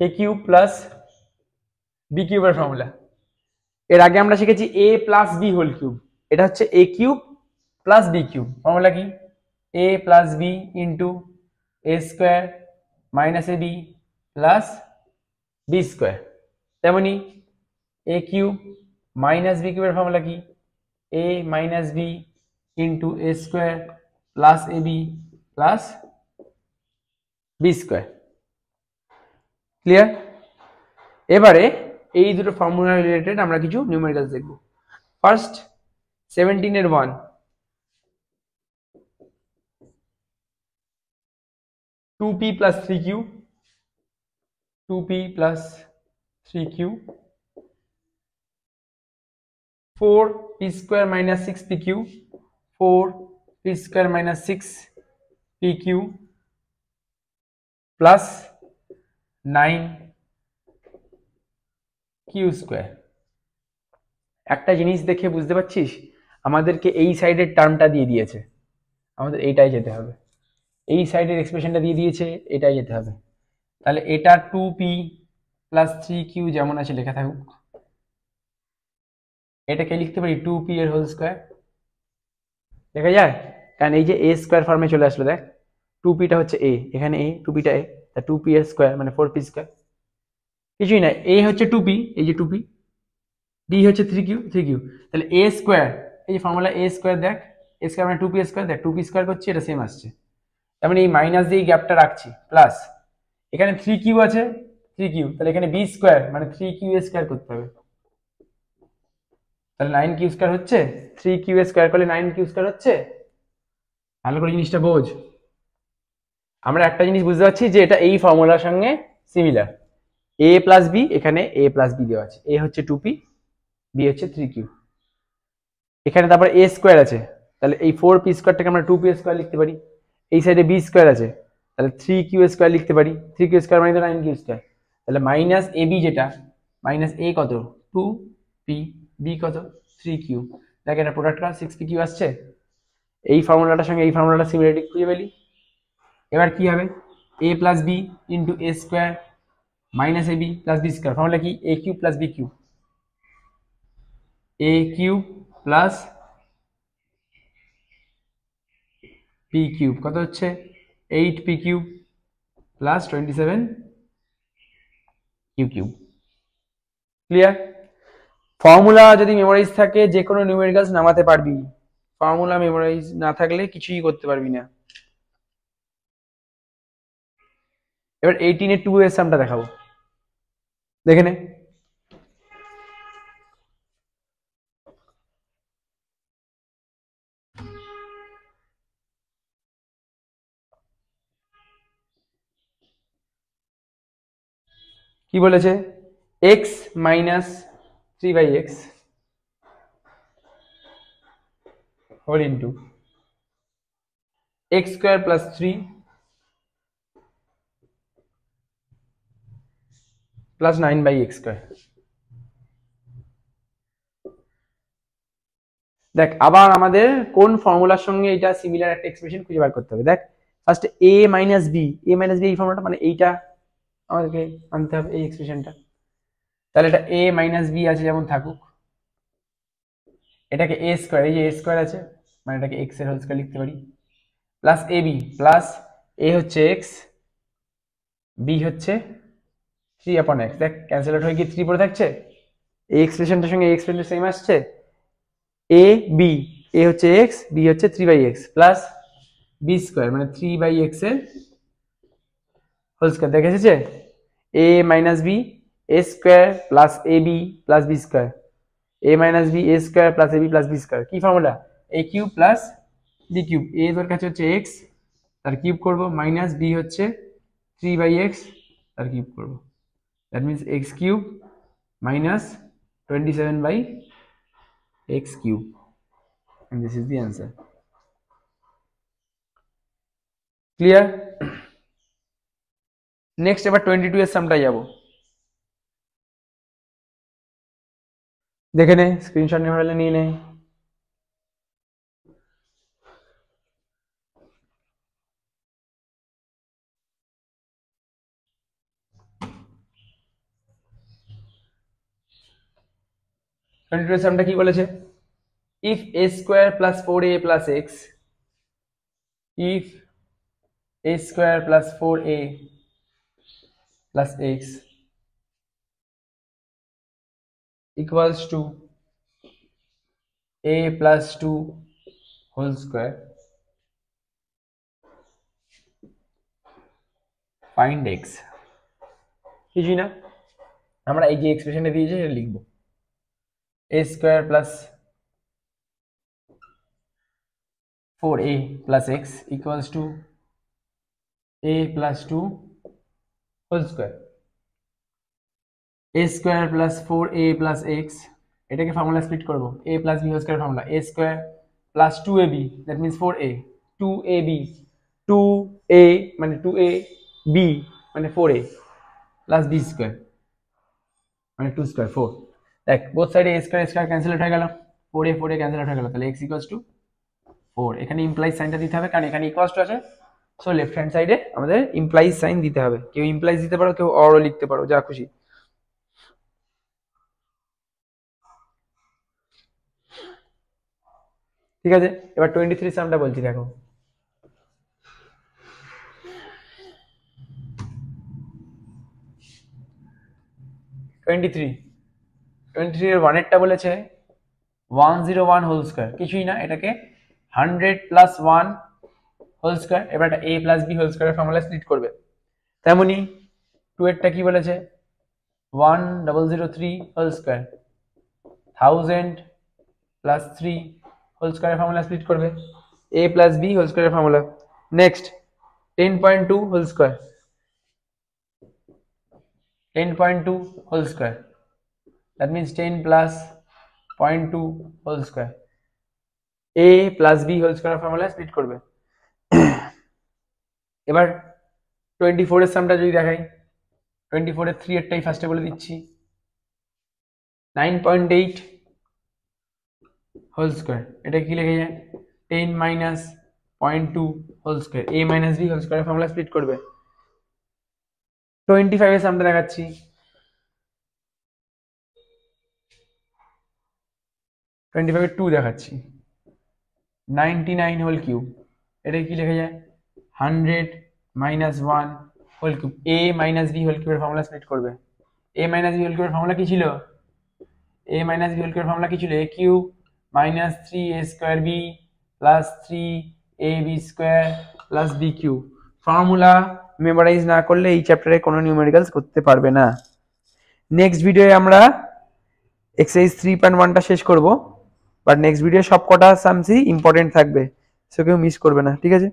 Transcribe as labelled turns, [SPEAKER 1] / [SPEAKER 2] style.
[SPEAKER 1] এ cube plus B কিউবের formula. এর আগে আমরা শিখেছি A plus B whole cube, এটা হচ্ছে A cube plus B cube. Formula কি? A plus B into A square minus A B plus B square. তেমনি এ কিউব মাইনাস বি কিউবের ফর্মুলা কি? A minus B into A square plus A B plus B square. Clear? এবারে এই দুটো formula related আমরা কিছু numericals দেখব। First 17 এর 1, 2p plus 3q, 2p plus 3q, 4p square minus 6pq, 4p square minus 6pq plus 9q square। একটা জিনিস দেখে বুঝতে পারছিস, আমাদেরকে এই সাইডের টার্মটা দিয়ে দিয়েছে, আমাদের এইটাই যেতে হবে। এই সাইডের এক্সপ্রেশনটা দিয়ে দিয়েছে, এটাই যেতে হবে। তাহলে এটা 2p প্লাস 3q যেমন আছে লেখা থাকুক, এটাকে লিখতে পারি 2p এর হোল স্কোয়ার। দেখা যায়, কারণ এই যে এ স্কোয়ার ফর্মে চলে আসলো। দেখ 2pটা হচ্ছে এ, এখানে এ, 2pটা এ, তা 2p এর স্কোয়ার মানে 4p স্কোয়ার। কিছুই না, এ হচ্ছে 2p, এই যে 2p, ডি হচ্ছে 3q, তাহলে এ স্কোয়ার, এই যে ফর্মুলা এ স্কোয়ার, দেখ এ স্কোয়ার মানে 2p স্কোয়ার, দেখ 2p স্কোয়ার করছি, এটা সেম আসছে। তার মানে এই মাইনাস দিয়ে গ্যাপটা রাখছি, প্লাস এখানে 3q আছে, 3q, তাহলে এখানে বি স্কোয়ার মানে 3q স্কোয়ার করতে হবে। তাহলে 9q স্কোয়ার হচ্ছে, 3q স্কোয়ার করলে 9q স্কোয়ার হচ্ছে। ভালো করে জিনিসটা বোঝ। আমরা একটা জিনিস বুঝতে পারছি যে এটা এই ফর্মুলার সঙ্গে সিমিলার। এ প্লাস বি, এখানে এ প্লাস বি দেওয়া আছে, এ হচ্ছে 2p, বি হচ্ছে 3q, এখানে তারপর এ স্কোয়ার আছে, তাহলে এই 4p স্কোয়ারটাকে আমরা 2p স্কোয়ার লিখতে পারি। এই সাইডে বি স্কোয়ার আছে, তাহলে 3q স্কোয়ার লিখতে পারি, 3q স্কোয়ার মানে তো 9q স্কোয়ার। তাহলে মাইনাস এ বি যেটা, মাইনাস এ কত 2p, বি কত 3q, দেখ এটা প্রোডাক্টটা 6pq আসছে। এই ফর্মুলাটার সঙ্গে এই ফর্মুলাটা সিমিলারিটি খুঁজে পেলি। এবার কি হবে? A plus B into A square minus A B plus B square. Formula কি? A cube plus B cube, A cube plus P cube কত হচ্ছে 8p cube plus 27q cube. Clear? Formula যদি memorise থাকে যে কোনো numericals নামাতে পারবি, formula memorize না থাকলে কিছুই করতে পারবি না। এবার 18 এর 2 এর সামটা দেখাবো, দেখে নে। কি বলেছে? x minus 3/x whole into x square plus 3 plus 9/x square. দেখ আবার আমাদের কোন ফর্মুলার সঙ্গে এটা সিমিলার একটা এক্সপ্রেশন খুঁজে বার করতে হবে। দেখ ফার্স্ট এ মাইনাস বি, এ মাইনাস বি এই ফর্মুলাটা মানে এইটা আমাদেরকে আনতে হবে, এই এক্সপ্রেশনটা। তাহলে এটা এ মাইনাস বি আছে যেমন থাকুক, এটাকে এ স্কোয়ার, এই যে এ স্কোয়ার আছে মানে এটাকে এক্স এর হোল স্কোয়ার লিখতে পারি, প্লাস এ বি, প্লাস এ হচ্ছে এক্স, বি হচ্ছে 3/x। দেখ ক্যান্সেল আউট হয়ে গিয়ে 3 পড়ে থাকছে, এই এক্সপ্রেশনটার সঙ্গে এই এক্সপ্রেশন সেম আসছে। এ বি, এ হচ্ছে এক্স, বি হচ্ছে 3/x প্লাস বি স্কোয়ার মানে 3/x এর হোল স্কোয়ার। দেখে এসেছে? A minus B A square plus A B plus B square, A minus B A square plus A B plus B square. কি formula? A cube plus B cube, এ তোর কাছে হচ্ছে x, তার cube করবো, minus B হচ্ছে 3/x, তার cube করবো। That means x cube minus 27/x cube, and this is the answer. Clear? Next এবার 22 এর সামটা যাবো, দেখে নে, স্ক্রিনশট নিয়ে হলে নিয়ে নে। 22 এর সামটা কি বলেছে, if a square plus 4a plus x, if a square plus 4a plus x equals to a plus 2 whole square, find x। কিছুই না, আমরা এই যে এক্সপ্রেশনটা দিয়েছি সেটা লিখবো, a square plus 4a plus x equals to a plus 2 whole square। a square plus 4a plus x, এটাকে formula split করব, a plus b whole square formula, a square plus 2ab that means 4a, 2ab 2a মানে 2ab মানে 4a plus b square মানে 2 square 4। দেখ both সাইডে a square cancel out হয়ে গেল, 4a 4a cancel out হয়ে গেল, তাহলে x equals to 4। এখানে ইমপ্লাইজ সাইনটা দিতে হবে কারণ এখানে ইকুয়ালস টু আছে, সো লেফট হ্যান্ড সাইডে আমাদের ইমপ্লাইজ সাইন দিতে হবে। কেউ ইমপ্লাইজ দিতে পারো, কেউ অরও লিখতে পারো, যা খুশি। ঠিক আছে, এবার 23 সামটা বলছি, দেখো এর 1 এরটা বলেছে 101 হোল স্কয়ার, কিছুই না, এটাকে 100 প্লাস 1 হোল স্কয়ার, এবার এটা a প্লাস b হোল স্কয়ারের ফর্মুলা স্প্লিট করবে। তেমনি 2 এরটা কি বলেছে 1003 হোল স্কয়ার, 1000 প্লাস 3 হোল স্কয়ারের ফর্মুলা স্প্লিট করবে, a প্লাস b হোল স্কয়ারের formula. Next 10.2 whole square, 10.2 whole square that means 10 plus 0.2 whole square, a plus b whole স্কয়ারের ফর্মুলা স্প্লিট করবে। এবার 24 এর সামটা যদি দেখাই, 24 এর 3 এরটাই ফার্স্টে বলে দিচ্ছি, 9.8 হোল স্কয়ার, এটা কি লিখে যায় 10 minus 0.2 whole square, a minus b whole স্কয়ারের ফর্মুলা স্প্লিট করবে। 25 এর সামটা দেখাচ্ছি, 25 এর 2 দেখাচ্ছি, 99 হোল কিউব, এটা কি লিখে যায় 100 minus 1 whole cube, a minus b whole কিউবের ফর্মুলা স্প্লিট করবে। a minus b হোল কিউবের ফর্মুলা কি ছিল, a minus b হোল কিউবের ফর্মুলা কি ছিল, a cube minus 3a square b plus 3ab square plus b cube. Formula memorize না করলে এই চ্যাপ্টারে কোনো নিউমেরিক্যালস করতে পারবে না। নেক্সট ভিডিওয়ে আমরা এক্সারসাইজ 3.1টা শেষ করব, বাট নেক্সট ভিডিও সব কটা সামসই ইম্পর্টেন্ট থাকবে, সো কেউ মিস করবে না, ঠিক আছে।